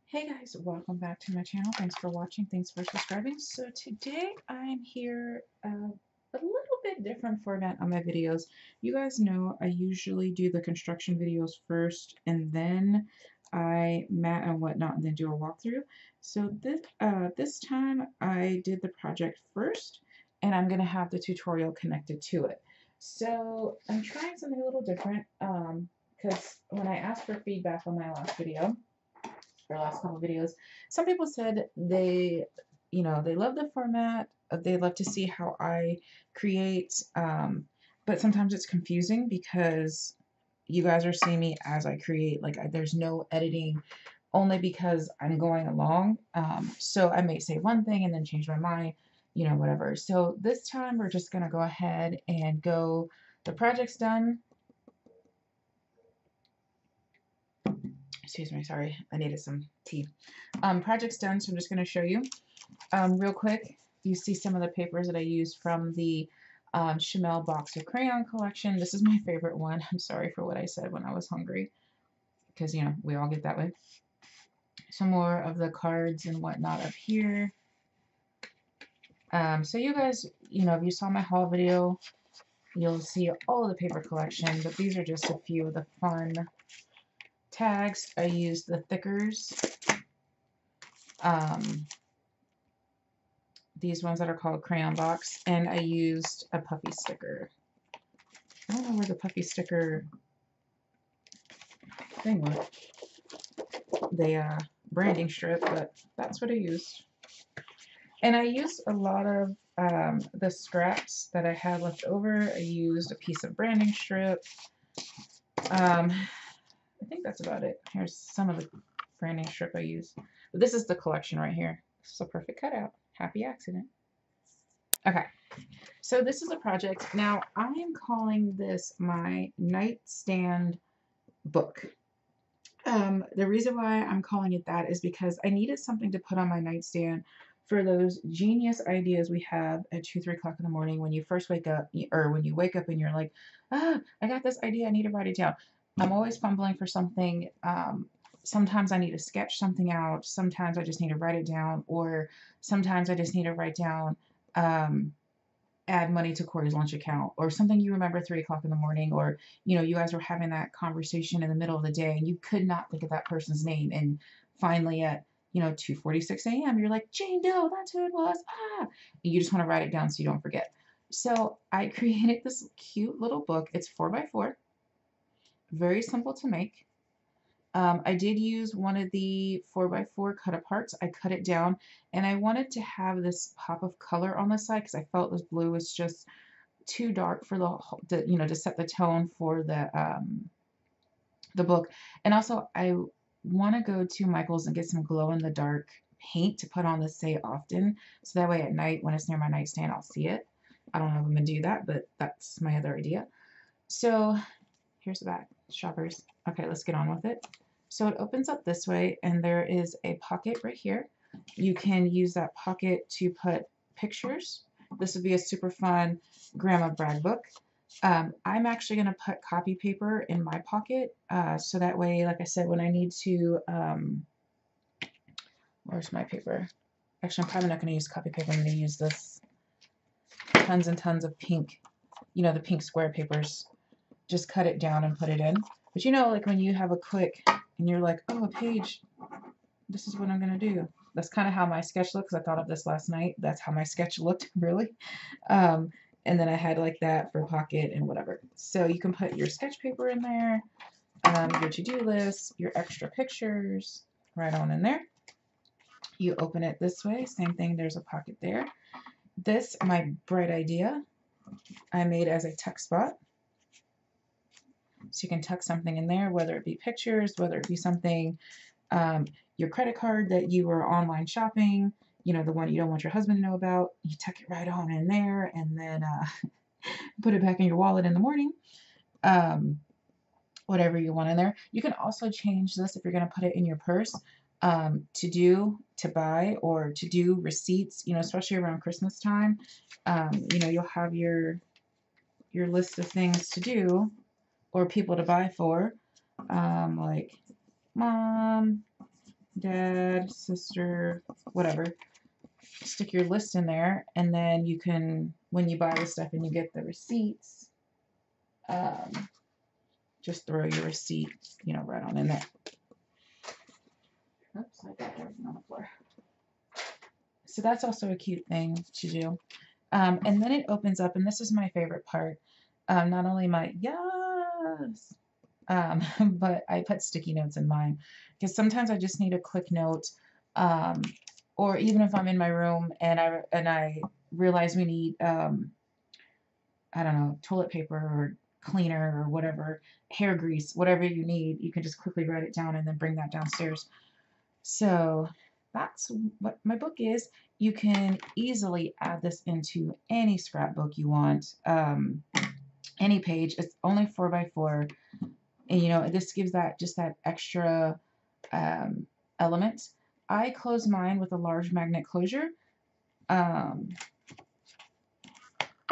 Hey guys, welcome back to my channel. Thanks for watching. Thanks for subscribing. So today I'm here a little bit different format on my videos. You guys know I usually do the construction videos first and then I mat and whatnot and then do a walkthrough. So this time I did the project first and I'm going to have the tutorial connected to it. So I'm trying something a little different because when I asked for feedback on my last video, our last couple videos, some people said they love the format. They love to see how I create, but sometimes it's confusing because you guys are seeing me as I create. There's no editing, only because I'm going along. So I may say one thing and then change my mind, whatever. So this time we're just gonna go ahead and go. The project's done. Excuse me, sorry, I needed some tea. Project's done, so I'm just going to show you real quick. You see some of the papers that I used from the Shimelle box of crayon collection. This is my favorite one. I'm sorry for what I said when I was hungry, because we all get that way. Some more of the cards and whatnot up here. So you guys, if you saw my haul video, you'll see all of the paper collection, but these are just a few of the fun tags. I used the thickers. These ones that are called Crayon Box, and I used a puffy sticker. I don't know where the puffy sticker thing went. The branding strip, but that's what I used. And I used a lot of the scraps that I had left over. I used a piece of branding strip. I think that's about it. Here's some of the branding strip I used. But this is the collection right here. This is a perfect cutout. Happy accident. Okay, so this is a project. Now, I am calling this my nightstand book. The reason why I'm calling it that is because I needed something to put on my nightstand for those genius ideas we have at 2, 3 o'clock in the morning when you first wake up, or when you wake up and you're like, I got this idea, I need to write it down. I'm always fumbling for something. Sometimes I need to sketch something out. Sometimes I just need to write it down, or sometimes I just need to write down, add money to Corey's lunch account, or something you remember 3 o'clock in the morning, or you guys were having that conversation in the middle of the day and you could not think of that person's name, and finally at 2:46 a.m. you're like, Jane Doe, that's who it was. And you just want to write it down so you don't forget. So I created this cute little book. It's 4x4, very simple to make. I did use one of the 4x4 cut aparts. I cut it down and I wanted to have this pop of color on the side because I felt this blue was just too dark for to set the tone for the book. And also I want to go to Michael's and get some glow in the dark paint to put on the Say Often, so that way at night when it's near my nightstand I'll see it. I don't know if I'm gonna do that, but that's my other idea. So here's the back, shoppers. Okay, let's get on with it. So it opens up this way and there is a pocket right here. You can use that pocket to put pictures. This would be a super fun grandma brag book. I'm actually going to put copy paper in my pocket, so that way, like I said, when I need to, where's my paper? Actually, I'm probably not going to use copy paper. I'm going to use this tons and tons of pink, the pink square papers. Just cut it down and put it in. But like when you have a quick and you're like, oh, a page, this is what I'm going to do. That's kind of how my sketch looks. I thought of this last night. That's how my sketch looked, really. And then I had like that for pocket and whatever. So you can put your sketch paper in there, your to-do list, your extra pictures, right on in there. You open it this way, same thing, there's a pocket there. This, my bright idea, I made as a tuck spot. So you can tuck something in there, whether it be pictures, whether it be something, your credit card that you were online shopping, the one you don't want your husband to know about, you tuck it right on in there and then put it back in your wallet in the morning. Whatever you want in there. You can also change this if you're going to put it in your purse, to buy, or to do receipts, especially around Christmas time. You'll have your list of things to do or people to buy for, like Mom, dad, sister, whatever. Stick your list in there, and then you can, when you buy the stuff and you get the receipts, just throw your receipt, you know, right on in there. Oops, I got everything on the floor. So that's also a cute thing to do. And then it opens up, and this is my favorite part. Not only my, yes, but I put sticky notes in mine because sometimes I just need a quick note, or even if I'm in my room and I realize we need, I don't know, toilet paper or cleaner or whatever, hair grease, whatever you need, you can just quickly write it down and then bring that downstairs. So that's what my book is. You can easily add this into any scrapbook you want, any page. It's only 4x4, and you know this gives that just that extra element. I close mine with a large magnet closure. I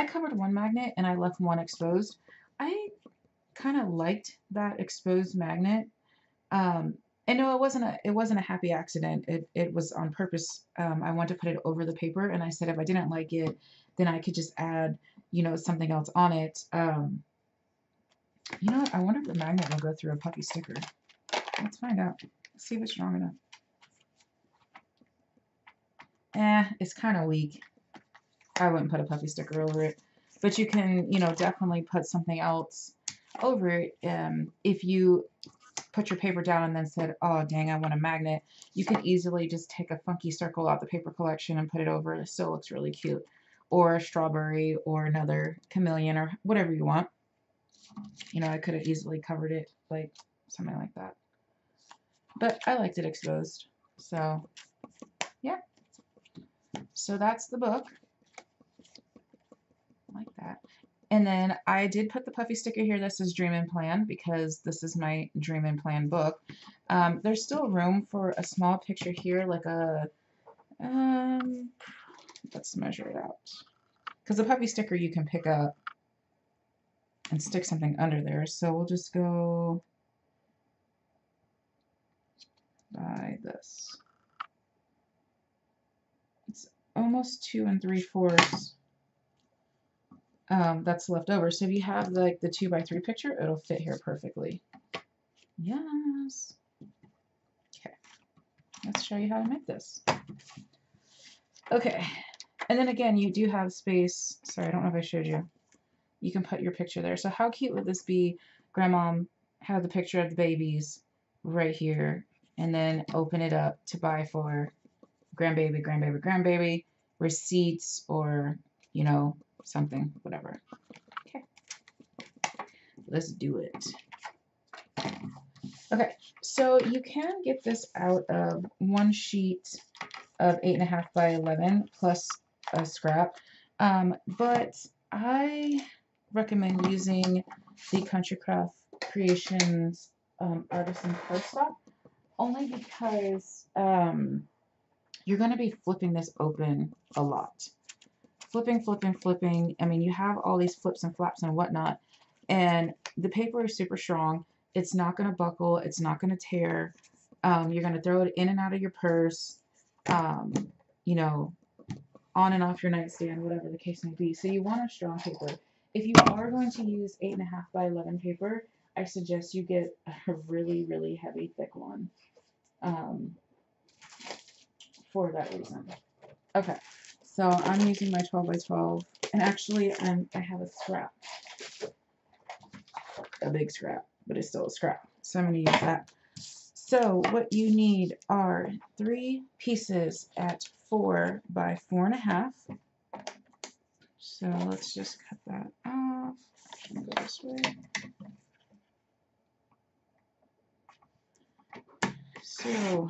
covered one magnet and I left one exposed. I kind of liked that exposed magnet. And no, it wasn't a happy accident. It was on purpose. I wanted to put it over the paper, and I said if I didn't like it, then I could just add, you know, something else on it. You know what? I wonder if the magnet will go through a puppy sticker. Let's find out. Let's see if it's strong enough. It's kind of weak. I wouldn't put a puppy sticker over it, but you can, you know, definitely put something else over it. If you put your paper down and then said, oh dang, I want a magnet, you can easily just take a funky circle out the paper collection and put it over. It still looks really cute. Or a strawberry or another chameleon or whatever you want. You know, I could have easily covered it like something like that. But I liked it exposed. So, yeah. So that's the book. Like that. And then I did put the puffy sticker here that says Dream and Plan because this is my Dream and Plan book. There's still room for a small picture here, like a, let's measure it out. Because the puffy sticker you can pick up and stick something under there. So we'll just go by this. It's almost 2 3/4. That's left over. So if you have like the 2x3 picture, it'll fit here perfectly. Yes. Okay. Let's show you how to make this. Okay. And then again, you do have space. Sorry, I don't know if I showed you. You can put your picture there. So how cute would this be? Grandma had the picture of the babies right here, and then open it up to buy for grandbaby, grandbaby, grandbaby, receipts, or, you know, something, whatever. Okay. Let's do it. Okay, so you can get this out of one sheet of 8.5 by 11 plus a scrap, but I recommend using the Country Craft Creations Artisan cardstock only because you're going to be flipping this open a lot. Flipping, flipping, flipping. I mean, you have all these flips and flaps and whatnot, and the paper is super strong. It's not going to buckle. It's not going to tear. You're going to throw it in and out of your purse, you know, on and off your nightstand, whatever the case may be. So you want a strong paper. If you are going to use 8.5 by 11 paper, I suggest you get a really, really heavy, thick one for that reason. Okay. So I'm using my 12 by 12, and actually I have a scrap, a big scrap, but it's still a scrap. So I'm going to use that. So what you need are 3 pieces at 4 by 4.5. So let's just cut that off. Go this way. So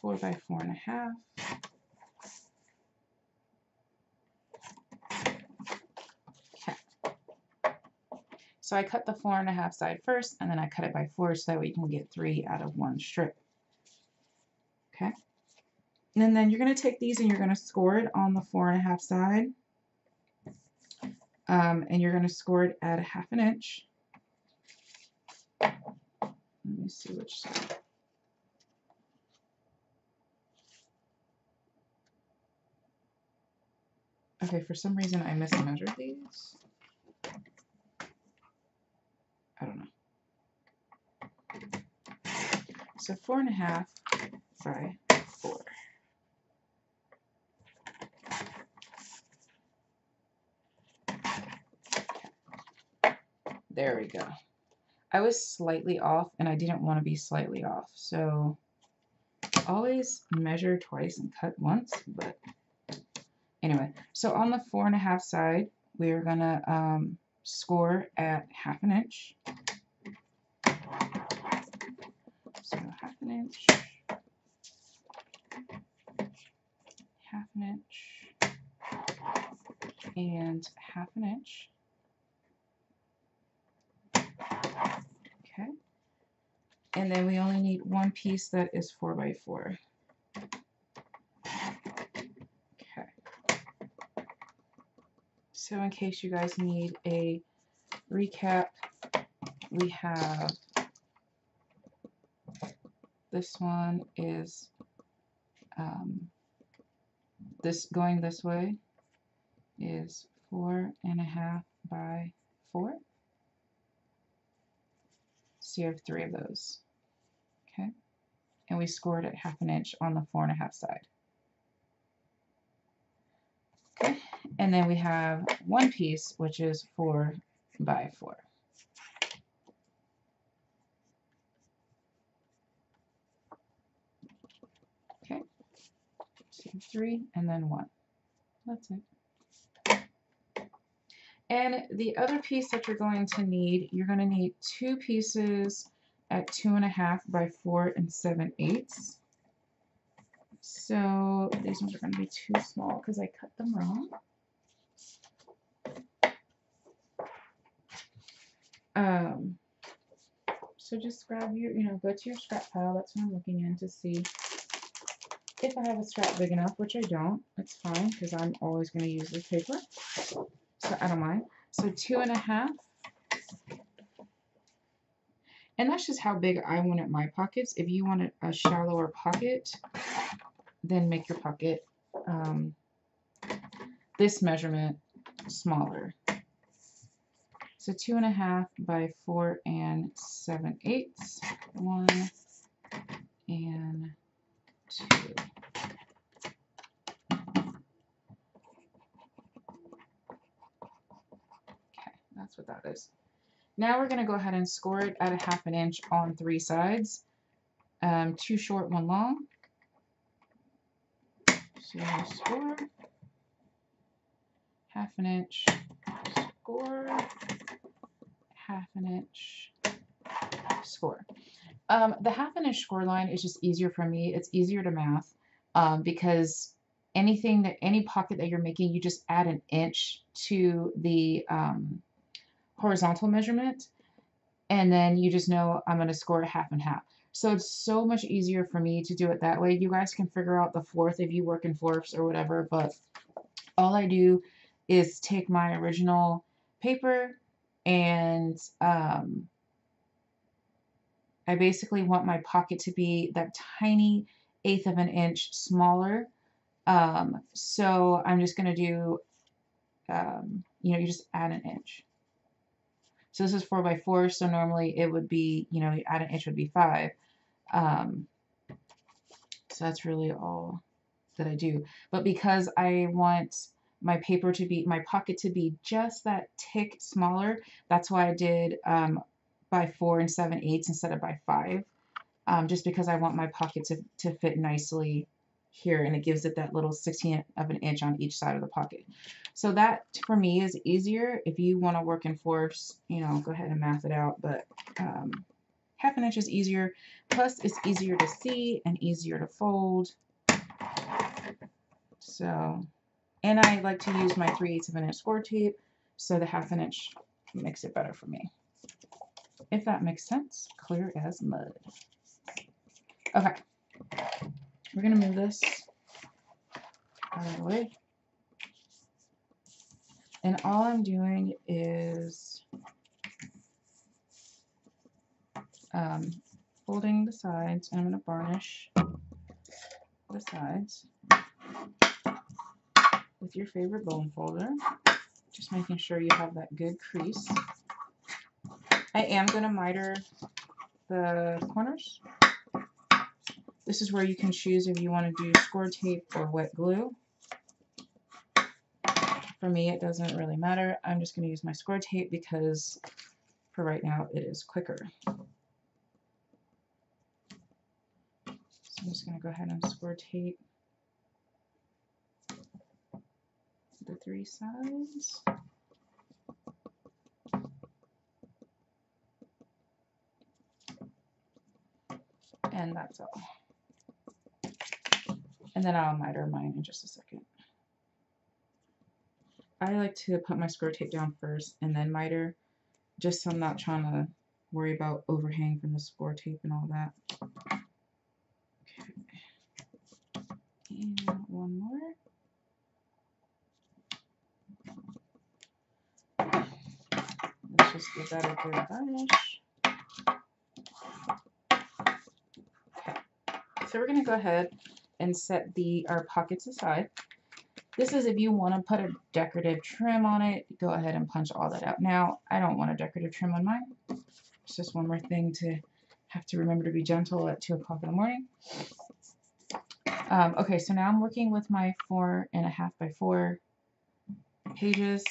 4 by 4.5. Okay. So I cut the 4.5 side first, and then I cut it by 4, so that way you can get 3 out of 1 strip. Okay. And then you're going to take these and you're going to score it on the 4.5 side. And you're going to score it at 1/2 inch. Let me see which side. Okay, for some reason I mismeasured these. I don't know. So 4.5 by 4. There we go. I was slightly off and I didn't want to be slightly off. So always measure twice and cut once. But anyway, so on the 4.5 side, we're gonna score at 1/2 inch. So 1/2 inch, 1/2 inch, and 1/2 inch. Okay. And then we only need one piece that is 4 by 4. Okay. So in case you guys need a recap, we have this one is this going this way is 4.5 by 4. So you have 3 of those. Okay. And we scored at 1/2 inch on the 4.5 side. Okay. And then we have one piece which is 4 by 4. Okay. So 3 and then 1. That's it. And the other piece that you're going to need, you're going to need 2 pieces at 2.5 by 4 7/8. So these ones are going to be too small because I cut them wrong. So just grab your, go to your scrap pile. That's what I'm looking in to see if I have a scrap big enough, which I don't. It's fine because I'm always going to use this paper. So I don't mind. So 2.5. And that's just how big I wanted my pockets. If you wanted a shallower pocket, then make your pocket this measurement smaller. So 2.5 by 4 7/8. 1 and 2. Okay, that's what that is. Now we're going to go ahead and score it at 1/2 inch on 3 sides. 2 short, 1 long. So score 1/2 inch, score 1/2 inch, score. The 1/2 inch score line is just easier for me. It's easier to math because any pocket that you're making, you just add 1 inch to the horizontal measurement, and then you just know I'm going to score 1/2 and 1/2. So it's so much easier for me to do it that way. You guys can figure out the 4th if you work in 4ths or whatever, but all I do is take my original paper and I basically want my pocket to be that tiny 1/8 of an inch smaller. So I'm just going to do, you just add 1 inch. So this is 4 by 4, so normally it would be, you add 1 inch would be 5. So that's really all that I do. But because I want my pocket to be just that tick smaller, that's why I did by 4 7/8 instead of by 5. Just because I want my pocket to fit nicely here, and it gives it that little 1/16 of an inch on each side of the pocket. So that for me is easier. If you want to work in 4ths, go ahead and math it out, but 1/2 inch is easier. Plus it's easier to see and easier to fold. So, and I like to use my 3/8 of an inch score tape, so the 1/2 inch makes it better for me. If that makes sense, clear as mud. Okay, we're going to move this out of the way. And all I'm doing is folding the sides, and I'm going to varnish the sides with your favorite bone folder, just making sure you have that good crease. I am going to miter the corners. This is where you can choose if you want to do score tape or wet glue. For me, it doesn't really matter. I'm just going to use my score tape because for right now it is quicker. So I'm just going to go ahead and score tape the 3 sides. And that's all. And then I'll miter mine in just a second. I like to put my score tape down first and then miter, just so I'm not trying to worry about overhang from the score tape and all that. Okay. And one more. Let's just give that a good varnish. Okay. So we're going to go ahead and set our pockets aside. This is if you want to put a decorative trim on it, go ahead and punch all that out. Now, I don't want a decorative trim on mine. It's just one more thing to have to remember to be gentle at 2 o'clock in the morning. Okay, so now I'm working with my 4.5 by 4 pages.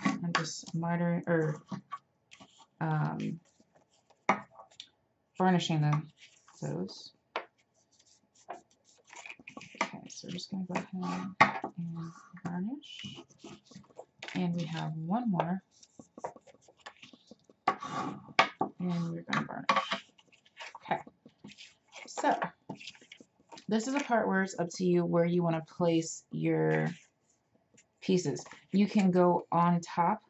I'm just mitering or varnishing those. Okay, so we're just going to go ahead and varnish. And we have one more. And we're going to varnish. Okay, so this is a part where it's up to you where you want to place your pieces. You can go on top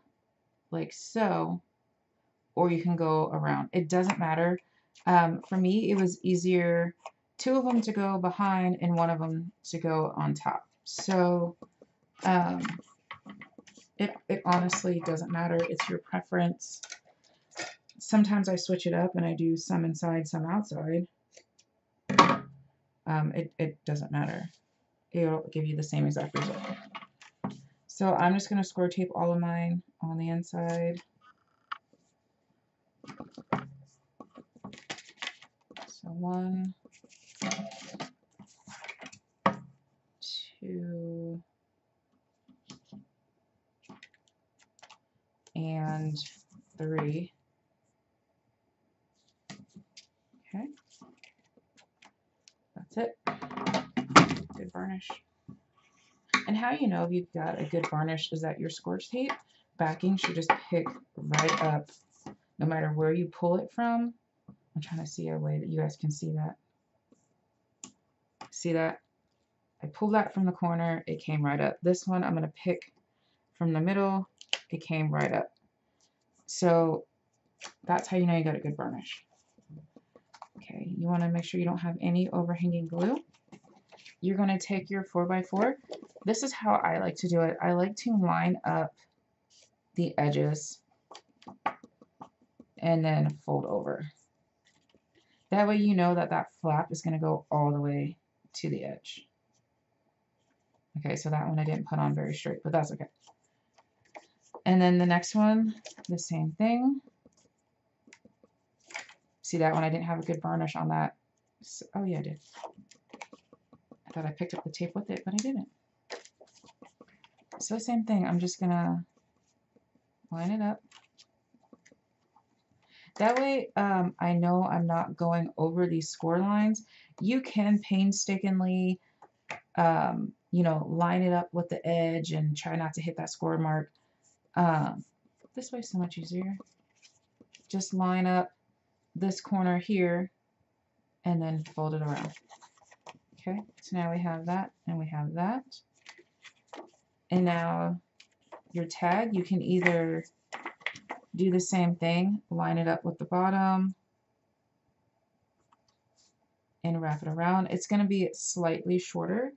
like so, or you can go around. It doesn't matter. For me, it was easier 2 of them to go behind and 1 of them to go on top. So it honestly doesn't matter. It's your preference. Sometimes I switch it up and I do some inside, some outside. It doesn't matter. It'll give you the same exact result. So I'm just going to score tape all of mine on the inside. So 1, 2, and 3. Okay. That's it. Good varnish. And how you know if you've got a good varnish is that your score tape backing should just pick right up no matter where you pull it from. I'm trying to see a way that you guys can see that. See that? I pulled that from the corner, it came right up. This one I'm going to pick from the middle, it came right up. So that's how you know you got a good varnish. Okay, you want to make sure you don't have any overhanging glue. You're going to take your 4x4. This is how I like to do it. I like to line up the edges and then fold over. That way you know that that flap is going to go all the way to the edge. Okay, so that one I didn't put on very straight, but that's okay. And then the next one, the same thing. See that one? I didn't have a good varnish on that. So, oh yeah, I did. I thought I picked up the tape with it, but I didn't. So same thing. I'm just gonna line it up. That way, I know I'm not going over these score lines. You can painstakingly, you know, line it up with the edge and try not to hit that score mark. This way is so much easier. Just line up this corner here and then fold it around. Okay, so now we have that and we have that. And now your tag, you can either do the same thing, line it up with the bottom and wrap it around. It's going to be slightly shorter,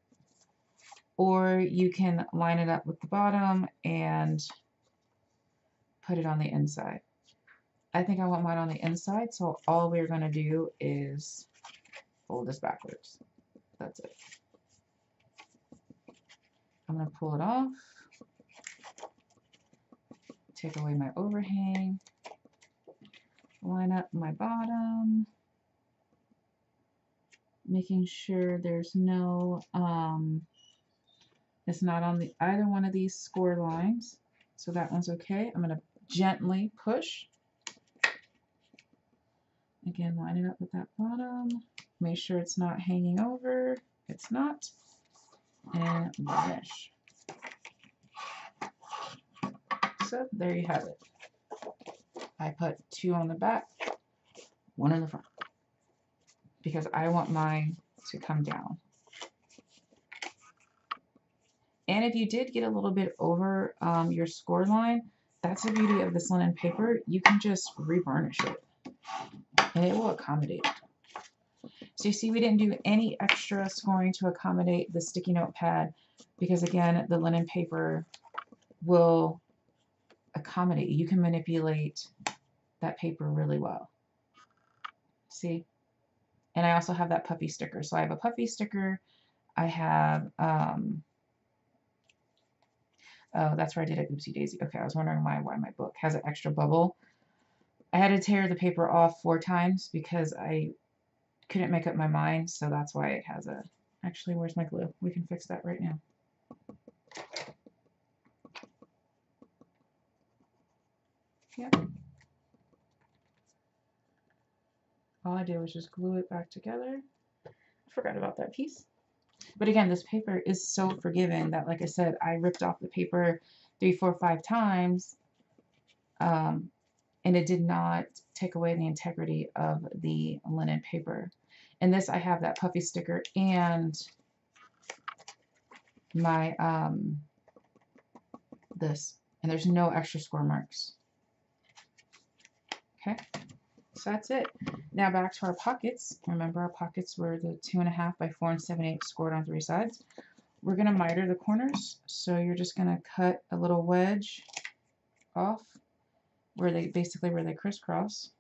or you can line it up with the bottom and put it on the inside. I think I want mine on the inside, so all we're going to do is fold this backwards. That's it. I'm going to pull it off, take away my overhang, line up my bottom, making sure there's no, it's not on the either one of these score lines, so that one's okay. I'm going to gently push. Again, line it up with that bottom. Make sure it's not hanging over. It's not. And mesh. So there you have it. I put 2 on the back, 1 in the front, because I want mine to come down. And if you did get a little bit over your score line, that's the beauty of this linen paper. You can just reburnish it, and it will accommodate. So you see, we didn't do any extra scoring to accommodate the sticky note pad, because again, the linen paper will accommodate. You can manipulate that paper really well. See? And I also have that puffy sticker. So I have a puffy sticker. I have, oh, that's where I did it, oopsie daisy. Okay, I was wondering why my book has an extra bubble. I had to tear the paper off 4 times because I couldn't make up my mind, so that's why it has a, actually, where's my glue? We can fix that right now. Yep. All I did was just glue it back together. I forgot about that piece. But again, this paper is so forgiving that, like I said, I ripped off the paper 3, 4, 5 times, and it did not take away the integrity of the linen paper. In this, I have that puffy sticker and my this, and there's no extra score marks. Okay, so that's it. Now back to our pockets. Remember, our pockets were the 2.5 by 4 7/8 scored on 3 sides. We're gonna miter the corners, so you're just gonna cut a little wedge off where they crisscross.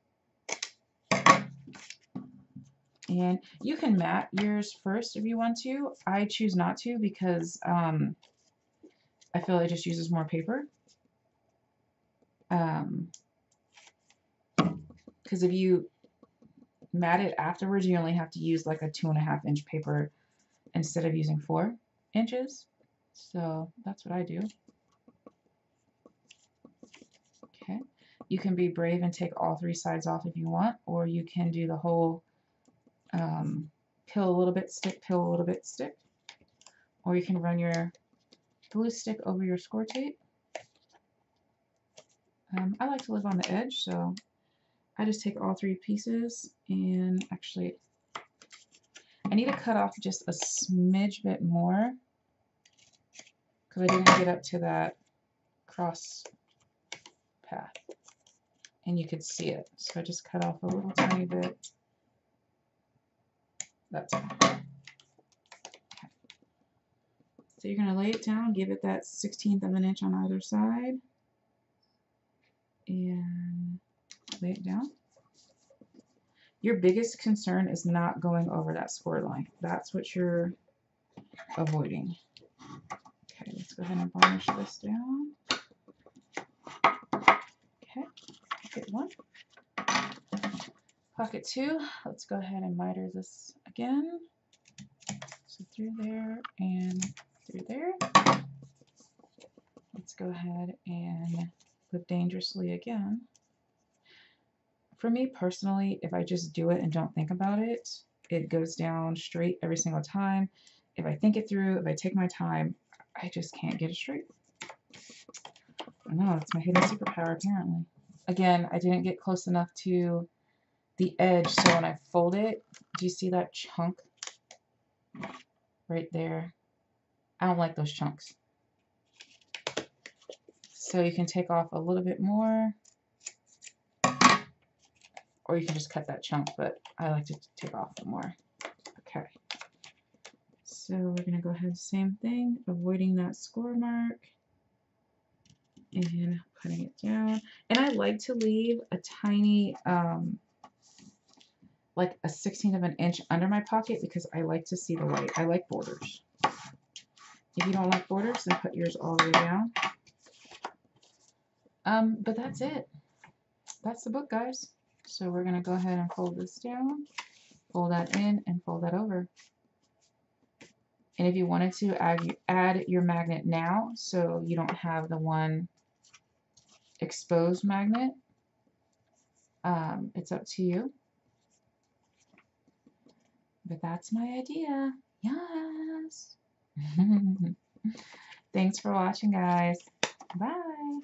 And you can mat yours first if you want to. I choose not to because I feel it just uses more paper. Because if you mat it afterwards, you only have to use like a 2.5 inch paper instead of using 4 inches. So that's what I do. Okay. You can be brave and take all 3 sides off if you want, or you can do the whole peel a little bit, stick, peel a little bit, stick. Or you can run your glue stick over your score tape. I like to live on the edge, so I just take all 3 pieces, and actually I need to cut off just a smidge bit more because I didn't get up to that cross path, and you could see it. So I just cut off a little tiny bit. That's it. Okay. So you're going to lay it down, give it that 1/16 of an inch on either side, and lay it down. Your biggest concern is not going over that score line. That's what you're avoiding. Okay, let's go ahead and varnish this down. Okay, pocket 1. Pocket 2, let's go ahead and miter this again. So through there and through there. Let's go ahead and live dangerously again. For me personally, if I just do it and don't think about it, it goes down straight every single time. If I think it through, if I take my time, I just can't get it straight. I know, it's my hidden superpower apparently. Again, I didn't get close enough to the edge, so when I fold it, do you see that chunk right there? I don't like those chunks. So you can take off a little bit more, or you can just cut that chunk, but I like to take off more. Okay. So we're going to go ahead, same thing, avoiding that score mark. and putting it down. And I like to leave a tiny, like a 1/16 of an inch under my pocket because I like to see the light. I like borders. If you don't like borders, then put yours all the way down. But that's it. That's the book, guys. So we're going to go ahead and fold this down, fold that in, and fold that over. And if you wanted to add your magnet now, so you don't have the one exposed magnet, it's up to you. But that's my idea. Yes. Thanks for watching, guys. Bye.